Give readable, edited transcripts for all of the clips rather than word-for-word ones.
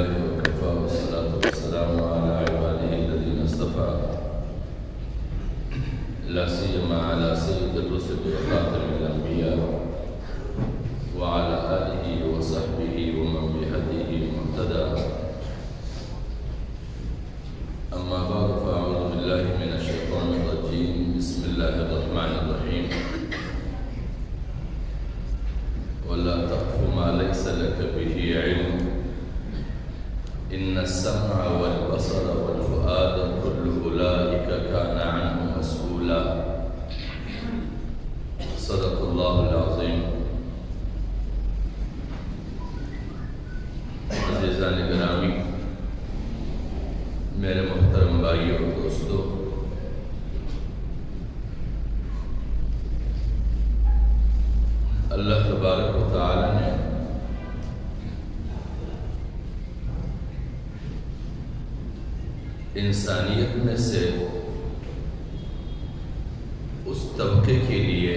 لله وكفى والصلاة والسلام على عباده الذين اصطفى لا سيما على سيد الرسل وخاتم الأنبياء وعلى آله وصحبه ومن بهديه مهتدى. أما بعد فأعوذ بالله من الشيطان الرجيم. بسم الله الرحمن الرحيم. ولا تقف ما ليس لك به علم إن السمع والبصر والفؤاد كل أولئك كان عنه مسؤولا. صدق الله العظيم. عزیزان گرامی، میرے محترم بھائیوں اور دوستوں، اللہ تبارک و تعالی نے انسانیت میں سے اس طبقے کے لیے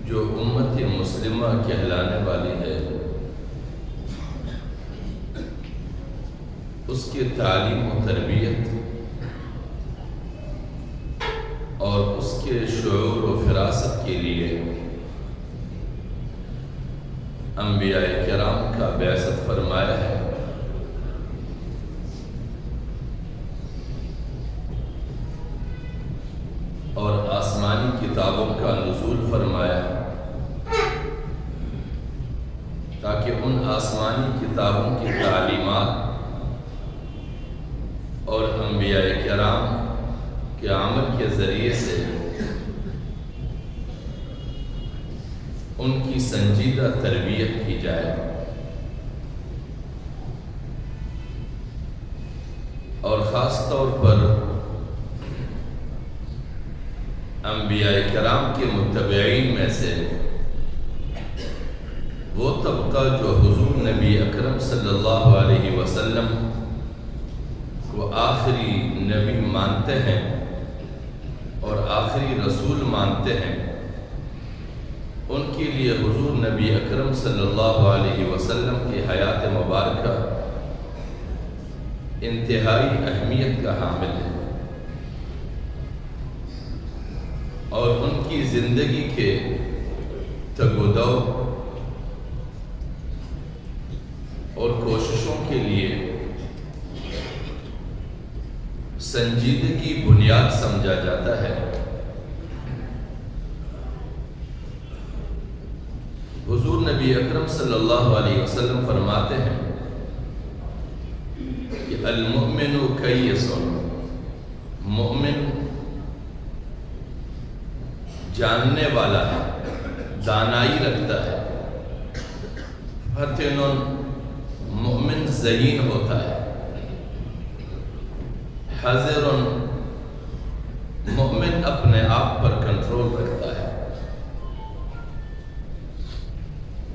جو امت مسلمہ کہلانے والی ہے، اس کی تعلیم و تربیت اور اس کے شعور و فراست کے لیے انبیاء کرام کا بعثت فرمایا ہے، اور آسمانی کتابوں کا نزول فرمایا تاکہ ان آسمانی کتابوں کی تعلیمات اور انبیاء کرام کے عمل کے ذریعے سے ان کی سنجیدہ تربیت کی جائے، اور خاص طور پر انبیاء کرام کے متبعین میں سے وہ طبقہ جو حضور نبی اکرم صلی اللہ علیہ وسلم کو آخری نبی مانتے ہیں اور آخری رسول مانتے ہیں، ان کے لیے حضور نبی اکرم صلی اللہ علیہ وسلم کی حیات مبارکہ انتہائی اہمیت کا حامل ہے، اور ان کی زندگی کے تگ و دو اور کوششوں کے لیے سنجیدگی بنیاد سمجھا جاتا ہے۔ حضور نبی اکرم صلی اللہ علیہ وسلم فرماتے ہیں کہ المؤمن کیس، مومن جاننے والا ہے، دانائی رکھتا ہے۔ فطن، مومن ذہین ہوتا ہے۔ حذر، مومن اپنے آپ پر کنٹرول رکھتا ہے۔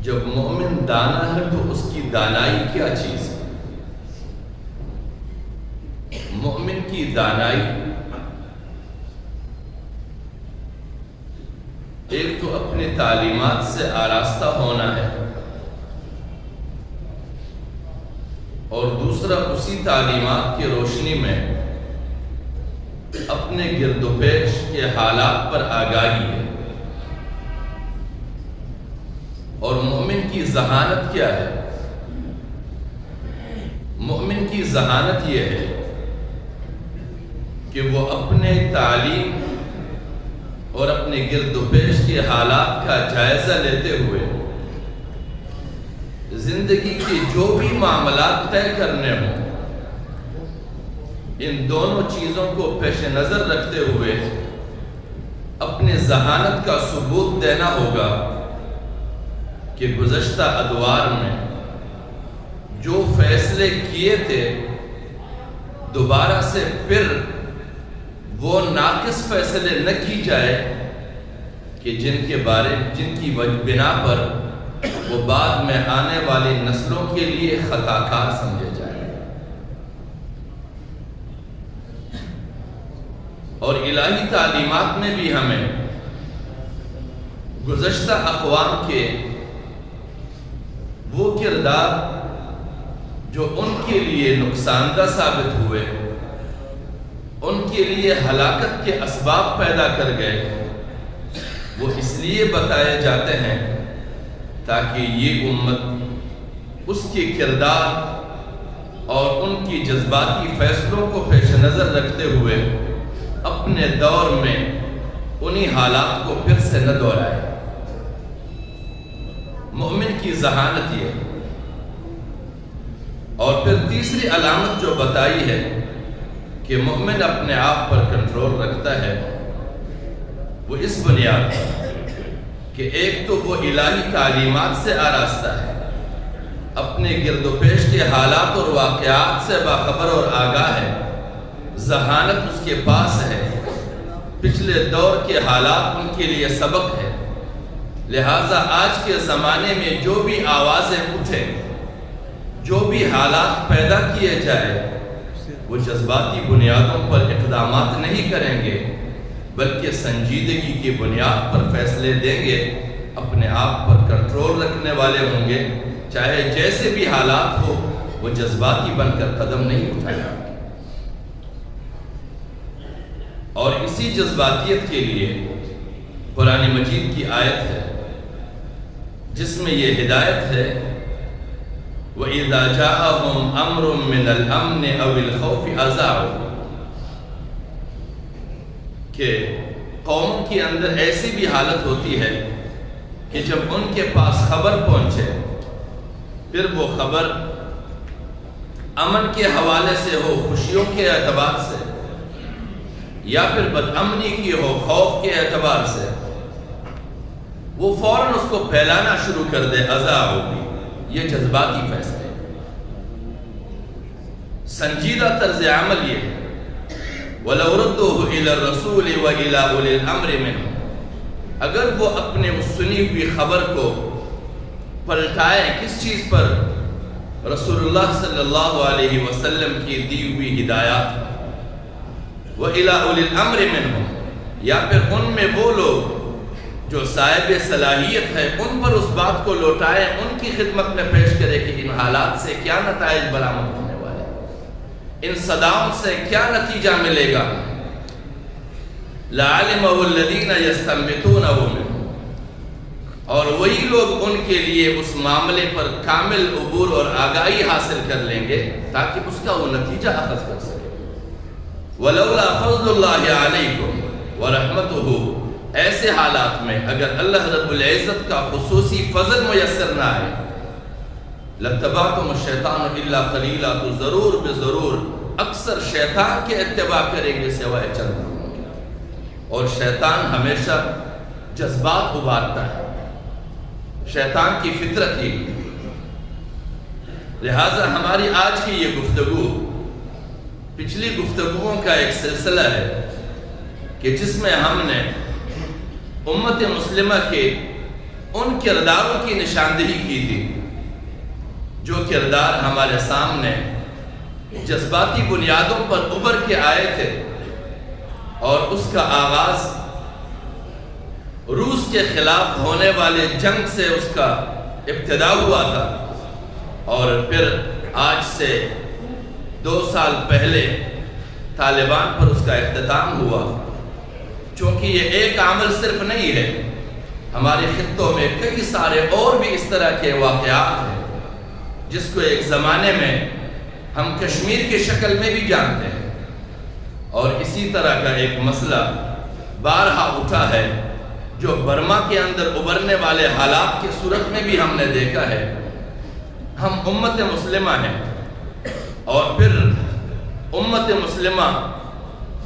جب مومن دانا ہے تو اس کی دانائی کیا چیز ہے؟ مومن کی دانائی ایک تو اپنی تعلیمات سے آراستہ ہونا ہے، اور دوسرا اسی تعلیمات کی روشنی میں اپنے گرد و پیش کے حالات پر آگاہی ہے۔ اور مومن کی ذہانت کیا ہے؟ مومن کی ذہانت یہ ہے کہ وہ اپنے تعلیم اور اپنے گرد و پیش کے حالات کا جائزہ لیتے ہوئے زندگی کے جو بھی معاملات طے کرنے ہوں، ان دونوں چیزوں کو پیش نظر رکھتے ہوئے اپنے ذہانت کا ثبوت دینا ہوگا کہ گزشتہ ادوار میں جو فیصلے کیے تھے دوبارہ سے پھر وہ ناقص فیصلے نہ کی جائے کہ جن کی بنا پر وہ بعد میں آنے والی نسلوں کے لیے خطا کار سمجھے جائیں۔ اور الہی تعلیمات میں بھی ہمیں گزشتہ اقوام کے وہ کردار جو ان کے لیے نقصان دہ ثابت ہوئے، ان کے لیے ہلاکت کے اسباب پیدا کر گئے، وہ اس لیے بتائے جاتے ہیں تاکہ یہ امت اس کے کردار اور ان کی جذباتی فیصلوں کو پیش نظر رکھتے ہوئے اپنے دور میں انہی حالات کو پھر سے نہ دہرائے۔ مومن کی ذہانت یہ، اور پھر تیسری علامت جو بتائی ہے کہ مومن اپنے آپ پر کنٹرول رکھتا ہے، وہ اس بنیاد کہ ایک تو وہ الہی تعلیمات سے آراستہ ہے، اپنے گرد و پیش کے حالات اور واقعات سے باخبر اور آگاہ ہے، ذہانت اس کے پاس ہے، پچھلے دور کے حالات ان کے لیے سبق ہے، لہٰذا آج کے زمانے میں جو بھی آوازیں اٹھیں، جو بھی حالات پیدا کیے جائے، وہ جذباتی بنیادوں پر اقدامات نہیں کریں گے، بلکہ سنجیدگی کی بنیاد پر فیصلے دیں گے، اپنے آپ پر کنٹرول رکھنے والے ہوں گے، چاہے جیسے بھی حالات ہو، وہ جذباتی بن کر قدم نہیں اٹھائے گا۔ اور اسی جذباتیت کے لیے قرآن مجید کی آیت ہے جس میں یہ ہدایت ہے وَإِذَا جَاءَهُمْ أَمْرٌ مِّنَ الْأَمْنِ أَوِ الْخَوْفِ أَذَاعُوا، کہ قوم کے اندر ایسی بھی حالت ہوتی ہے کہ جب ان کے پاس خبر پہنچے، پھر وہ خبر امن کے حوالے سے ہو، خوشیوں کے اعتبار سے، یا پھر بدامنی کی ہو، خوف کے اعتبار سے، وہ فوراً اس کو پھیلانا شروع کر دے، اذا ہوگی۔ یہ جذباتی فیصلے، سنجیدہ طرز عمل یہ ہے وَلَوْ رُدُّوهُ إِلَى الرَّسُولِ وَإِلَى أُولِي الْأَمْرِ مِنْهُمْ، اگر وہ اپنے اس سنی ہوئی خبر کو پلٹائے کس چیز پر؟ رسول اللہ صلی اللہ علیہ وسلم کی دی ہوئی ہدایات، وَإِلَى أُولِي الْأَمْرِ مِنْهُمْ، یا پھر ان میں وہ لوگ جو صاحب صلاحیت ہے، ان پر اس بات کو لوٹائے، ان کی خدمت میں پیش کرے کہ ان حالات سے کیا نتائج برآمد ہونے والے، ان صداؤں سے کیا نتیجہ ملے گا۔ لَعَلِمَهُ الَّذِينَ يَسْتَنبِطُونَهُ مِنْهُمْ، اور وہی لوگ ان کے لیے اس معاملے پر کامل عبور اور آگاہی حاصل کر لیں گے تاکہ اس کا وہ نتیجہ اخذ کر سکے۔ وَلَوْلَا فَضْلُ اللَّهِ عَلَيْكُمْ وَرَحْمَتُهُ، ایسے حالات میں اگر اللہ رب العزت کا خصوصی فضل میسر نہ آئے، لَاتَّبَعْتُمُ الشَّيْطَانَ إِلَّا قَلِيلًا، تو ضرور بضرور اکثر شیطان کے اتباع کریں گے سوائے چند لوگوں کے۔ اور شیطان ہمیشہ جذبات ابھارتا ہے، شیطان کی فطرت ہی۔ لہٰذا ہماری آج کی یہ گفتگو پچھلی گفتگوؤں کا ایک سلسلہ ہے کہ جس میں ہم نے امت مسلمہ کے ان کرداروں کی نشاندہی کی تھی جو کردار ہمارے سامنے جذباتی بنیادوں پر ابھر کے آئے تھے، اور اس کا آغاز روس کے خلاف ہونے والے جنگ سے اس کا ابتدا ہوا تھا، اور پھر آج سے 2 سال پہلے طالبان پر اس کا اختتام ہوا۔ چونکہ یہ ایک عمل صرف نہیں ہے، ہمارے خطوں میں کئی سارے اور بھی اس طرح کے واقعات ہیں جس کو ایک زمانے میں ہم کشمیر کی شکل میں بھی جانتے ہیں، اور اسی طرح کا ایک مسئلہ بارہا اٹھا ہے جو برما کے اندر ابھرنے والے حالات کی صورت میں بھی ہم نے دیکھا ہے۔ ہم امت مسلمہ ہیں، اور پھر امت مسلمہ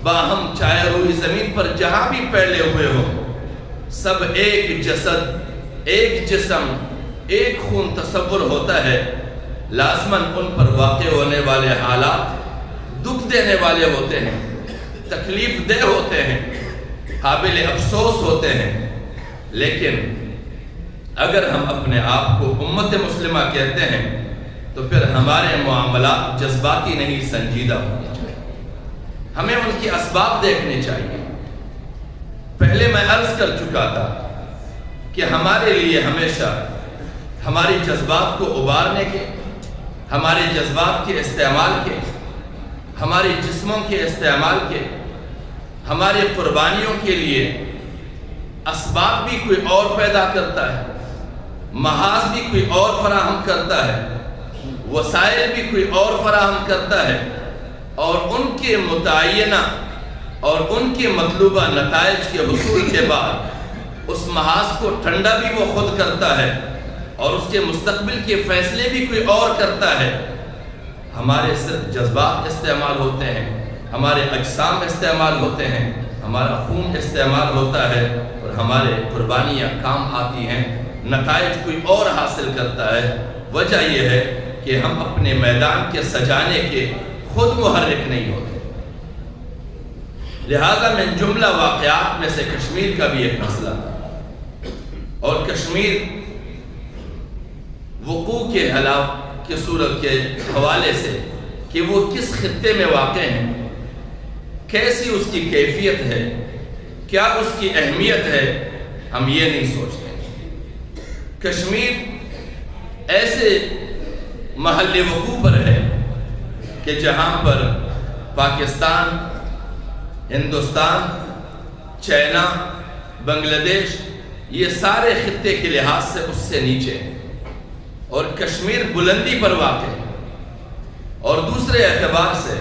باہم چاہے روئی زمین پر جہاں بھی پھیلے ہوئے ہوں، سب ایک جسد، ایک جسم، ایک خون تصور ہوتا ہے، لازماً ان پر واقع ہونے والے حالات دکھ دینے والے ہوتے ہیں، تکلیف دہ ہوتے ہیں، قابل افسوس ہوتے ہیں، لیکن اگر ہم اپنے آپ کو امت مسلمہ کہتے ہیں تو پھر ہمارے معاملات جذباتی نہیں، سنجیدہ ہونے چاہیے، ہمیں ان کی اسباب دیکھنے چاہیے۔ پہلے میں عرض کر چکا تھا کہ ہمارے لیے ہمیشہ ہماری جذبات کو ابارنے کے، ہمارے جذبات کے استعمال کے، ہمارے جسموں کے استعمال کے، ہماری قربانیوں کے لیے اسباب بھی کوئی اور پیدا کرتا ہے، محاذ بھی کوئی اور فراہم کرتا ہے، وسائل بھی کوئی اور فراہم کرتا ہے، اور ان کے متعینہ اور ان کے مطلوبہ نتائج کے حصول کے بعد اس محاذ کو ٹھنڈا بھی وہ خود کرتا ہے اور اس کے مستقبل کے فیصلے بھی کوئی اور کرتا ہے۔ ہمارے صرف جذبات استعمال ہوتے ہیں، ہمارے اجسام استعمال ہوتے ہیں، ہمارا خون استعمال ہوتا ہے، اور ہمارے قربانیاں کام آتی ہیں، نتائج کوئی اور حاصل کرتا ہے۔ وجہ یہ ہے کہ ہم اپنے میدان کے سجانے کے خود محرک نہیں ہوتے۔ لہذا من جملہ واقعات میں سے کشمیر کا بھی ایک مسئلہ تھا، اور کشمیر وقوع کے ہلاک کی صورت کے حوالے سے کہ وہ کس خطے میں واقع ہیں، کیسی اس کی کیفیت ہے، کیا اس کی اہمیت ہے، ہم یہ نہیں سوچتے۔ کشمیر ایسے محل وقوع پر ہے کہ جہاں پر پاکستان، ہندوستان، چائنا، بنگلہ دیش، یہ سارے خطے کے لحاظ سے اس سے نیچے ہیں، اور کشمیر بلندی پر واقع ہے، اور دوسرے اعتبار سے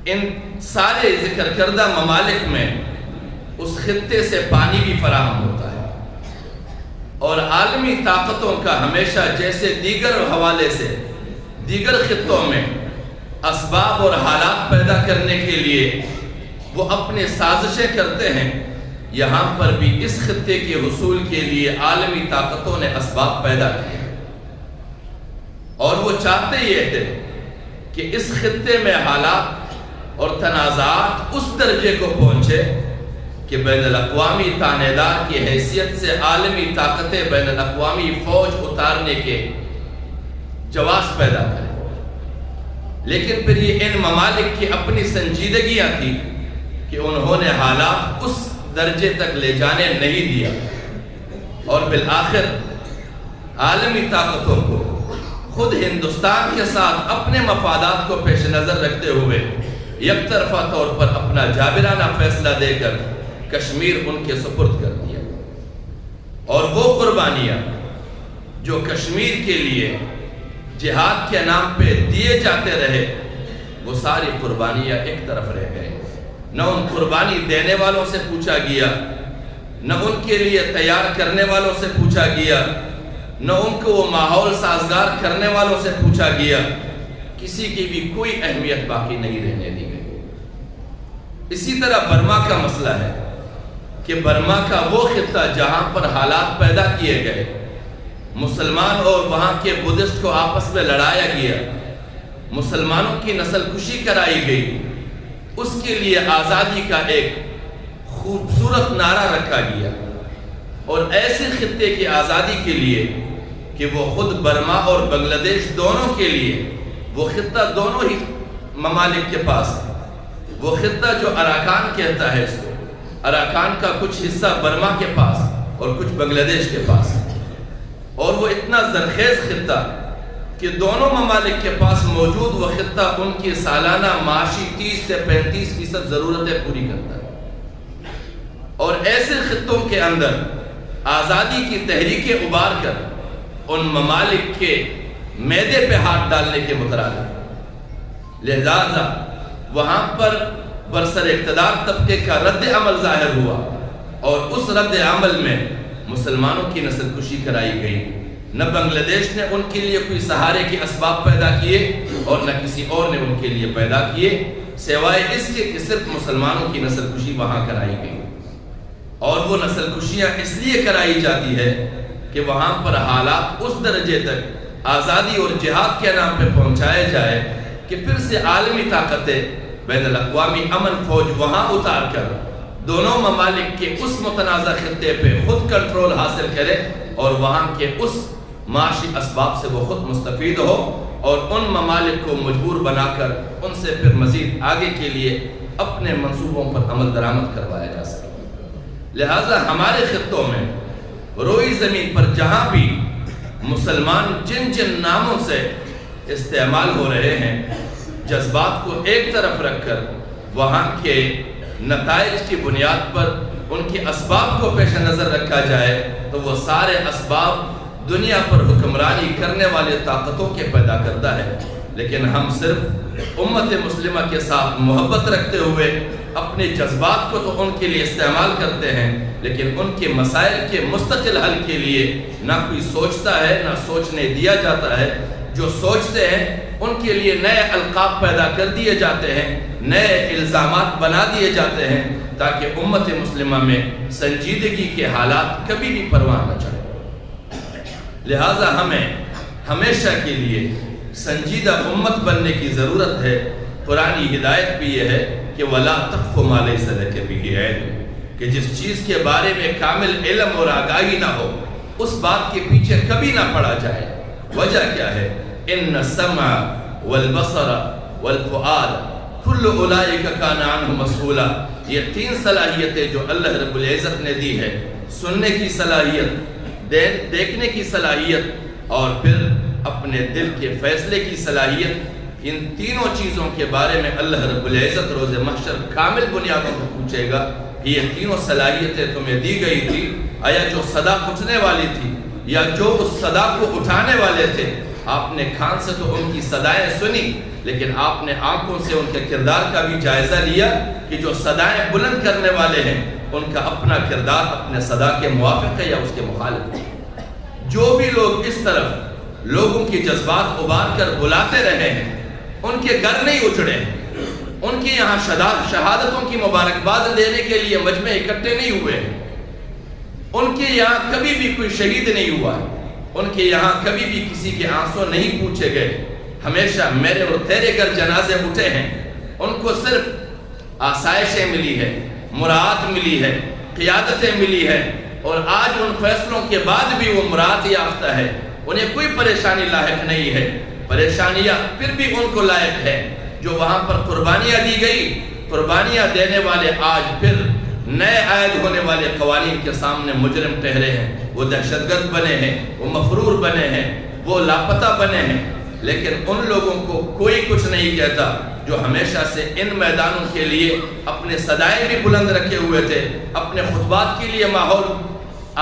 ان سارے ذکر کردہ ممالک میں اس خطے سے پانی بھی فراہم ہوتا ہے، اور عالمی طاقتوں کا ہمیشہ جیسے دیگر حوالے سے دیگر خطوں میں اسباب اور حالات پیدا کرنے کے لیے وہ اپنے سازشیں کرتے ہیں، یہاں پر بھی اس خطے کے حصول کے لیے عالمی طاقتوں نے اسباب پیدا کیے، اور وہ چاہتے یہ تھے کہ اس خطے میں حالات اور تنازعات اس درجے کو پہنچے کہ بین الاقوامی تانیدار کی حیثیت سے عالمی طاقتیں بین الاقوامی فوج اتارنے کے جواز پیدا کریں۔ لیکن پھر یہ ان ممالک کی اپنی سنجیدگیاں تھی کہ انہوں نے حالات اس درجے تک لے جانے نہیں دیا، اور بالآخر عالمی طاقتوں کو خود ہندوستان کے ساتھ اپنے مفادات کو پیش نظر رکھتے ہوئے یک طرفہ طور پر اپنا جابرانہ فیصلہ دے کر کشمیر ان کے سپرد کر دیا، اور وہ قربانیاں جو کشمیر کے لیے جہاد کے نام پہ دیے جاتے رہے، وہ ساری قربانیاں ایک طرف رہ گئے۔ نہ ان قربانی دینے والوں سے پوچھا گیا، نہ ان کے لیے تیار کرنے والوں سے پوچھا گیا، نہ ان کو وہ ماحول سازگار کرنے والوں سے پوچھا گیا، کسی کی بھی کوئی اہمیت باقی نہیں رہنے دی گئی۔ اسی طرح برما کا مسئلہ ہے کہ برما کا وہ خطہ جہاں پر حالات پیدا کیے گئے، مسلمان اور وہاں کے بدھسٹ کو آپس میں لڑایا گیا، مسلمانوں کی نسل کشی کرائی گئی، اس کے لیے آزادی کا ایک خوبصورت نعرہ رکھا گیا، اور ایسے خطے کی آزادی کے لیے کہ وہ خود برما اور بنگلہ دیش دونوں کے لیے، وہ خطہ دونوں ہی ممالک کے پاس ہے، وہ خطہ جو اراکان کہتا ہے اس کو، اراکان کا کچھ حصہ برما کے پاس اور کچھ بنگلہ دیش کے پاس ہے، اور وہ اتنا زرخیز خطہ کہ دونوں ممالک کے پاس موجود وہ خطہ ان کی سالانہ معاشی 30 سے 35% ضرورتیں پوری کرتا ہے، اور ایسے خطوں کے اندر آزادی کی تحریکیں ابار کر ان ممالک کے معدے پہ ہاتھ ڈالنے کے مترادف، لہذا وہاں پر برسر اقتدار طبقے کا رد عمل ظاہر ہوا، اور اس رد عمل میں مسلمانوں کی نسل کشی کرائی گئی۔ نہ بنگلہ دیش نے ان کے لیے کوئی سہارے کے اسباب پیدا کیے، اور نہ کسی اور نے ان کے لیے پیدا کیے، سوائے اس کے کہ صرف مسلمانوں کی نسل کشی وہاں کرائی گئی، اور وہ نسل کشیاں اس لیے کرائی جاتی ہے کہ وہاں پر حالات اس درجے تک آزادی اور جہاد کے نام پہ پہنچائے جائے کہ پھر سے عالمی طاقتیں بین الاقوامی امن فوج وہاں اتار کر دونوں ممالک کے اس متنازع خطے پہ خود کنٹرول حاصل کرے، اور وہاں کے اس معاشی اسباب سے وہ خود مستفید ہو، اور ان ممالک کو مجبور بنا کر ان سے پھر مزید آگے کے لیے اپنے منصوبوں پر عمل درآمد کروایا جا سکے۔ لہٰذا ہمارے خطوں میں روئی زمین پر جہاں بھی مسلمان جن جن ناموں سے استعمال ہو رہے ہیں، جذبات کو ایک طرف رکھ کر وہاں کے نتائج کی بنیاد پر ان کے اسباب کو پیش نظر رکھا جائے تو وہ سارے اسباب دنیا پر حکمرانی کرنے والے طاقتوں کے پیدا کرتا ہے۔ لیکن ہم صرف امت مسلمہ کے ساتھ محبت رکھتے ہوئے اپنے جذبات کو تو ان کے لیے استعمال کرتے ہیں، لیکن ان کے مسائل کے مستقل حل کے لیے نہ کوئی سوچتا ہے، نہ سوچنے دیا جاتا ہے۔ جو سوچتے ہیں ان کے لیے نئے القاب پیدا کر دیے جاتے ہیں، نئے الزامات بنا دیے جاتے ہیں، تاکہ امت مسلمہ میں سنجیدگی کے حالات کبھی بھی پرواہ نہ چڑھے۔ لہٰذا ہمیں ہمیشہ کے لیے سنجیدہ امت بننے کی ضرورت ہے۔ قرآنی ہدایت بھی یہ ہے کہ وَلَا تَقْفُ مَا لَيْسَ لَكَ بِهِ عِلْمٌ، کہ جس چیز کے بارے میں کامل علم اور آگاہی نہ ہو اس بات کے پیچھے کبھی نہ پڑا جائے۔ وجہ کیا ہے؟ إِنَّ السَّمْعَ وَالْبَصَرَ وَالْفُؤَادَ كُلُّ أُولَئِكَ كَانَ عَنْهُ مَسْئُولًا۔ یہ تین صلاحیتیں جو اللہ رب العزت نے دی ہے، سننے کی صلاحیت، دیکھنے کی صلاحیت اور پھر اپنے دل کے فیصلے کی صلاحیت، ان تینوں چیزوں کے بارے میں اللہ رب العزت روز محشر کامل بنیادوں پر پوچھے گا۔ یہ تینوں صلاحیتیں تمہیں دی گئی تھی، آیا جو صدا اٹھنے والی تھی یا جو اس صدا کو اٹھانے والے تھے، آپ نے کان سے تو ان کی صدائیں سنی، لیکن آپ نے آنکھوں سے ان کے کردار کا بھی جائزہ لیا کہ جو صدائیں بلند کرنے والے ہیں ان کا اپنا کردار اپنے صدا کے موافق ہے یا اس کے مخالف ہے۔ جو بھی لوگ اس طرف لوگوں کی جذبات ابار کر بلاتے رہے ہیں، ان کے گھر نہیں اجڑے، ان کے یہاں شہادتوں کی مبارکباد دینے کے لیے مجمع اکٹھے نہیں ہوئے، ان کے یہاں کبھی بھی کوئی شہید نہیں ہوا، ان کے یہاں کبھی بھی کسی کے آنسو نہیں پوچھے گئے۔ ہمیشہ میرے اور تیرے گھر جنازے اٹھے ہیں، ان کو صرف آسائشیں ملی ہے، مراعات ملی ہے، قیادتیں ملی ہے، اور آج ان فیصلوں کے بعد بھی وہ مراد یافتہ ہے، انہیں کوئی پریشانی لاحق نہیں ہے۔ پریشانیاں پھر بھی ان کو لائق ہے جو وہاں پر قربانیاں دی گئی۔ قربانیاں دینے والے آج پھر نئے عائد ہونے والے قوانین کے سامنے مجرم ٹھہرے ہیں، وہ دہشت گرد بنے ہیں، وہ مفرور بنے ہیں، وہ لاپتہ بنے ہیں، لیکن ان لوگوں کو کوئی کچھ نہیں کہتا جو ہمیشہ سے ان میدانوں کے لیے اپنے صدائیں بھی بلند رکھے ہوئے تھے، اپنے خطبات کے لیے ماحول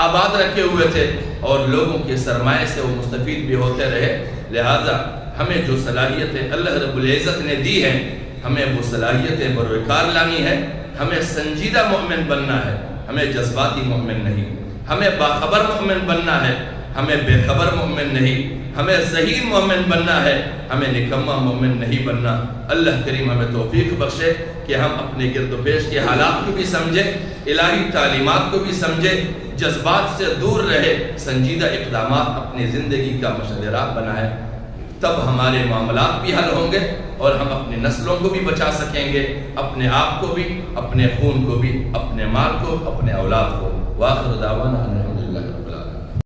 آباد رکھے ہوئے تھے، اور لوگوں کے سرمایے سے وہ مستفید بھی ہوتے رہے۔ لہٰذا ہمیں جو صلاحیتیں اللہ رب العزت نے دی ہیں، ہمیں وہ صلاحیتیں بروکار لانی ہے۔ ہمیں سنجیدہ مومن بننا ہے، ہمیں جذباتی مومن نہیں۔ ہمیں باخبر مومن بننا ہے، ہمیں بے خبر مومن نہیں۔ ہمیں ذہین مومن بننا ہے، ہمیں نکما مومن نہیں بننا۔ اللہ کریم ہمیں توفیق بخشے کہ ہم اپنے گرد و پیش کے حالات کو بھی سمجھیں، الہی تعلیمات کو بھی سمجھیں، جذبات سے دور رہے، سنجیدہ اقدامات اپنی زندگی کا مشعلات بنائیں۔ تب ہمارے معاملات بھی حل ہوں گے اور ہم اپنی نسلوں کو بھی بچا سکیں گے، اپنے آپ کو بھی، اپنے خون کو بھی، اپنے مال کو، اپنے اولاد کو۔ وآخر دعوانا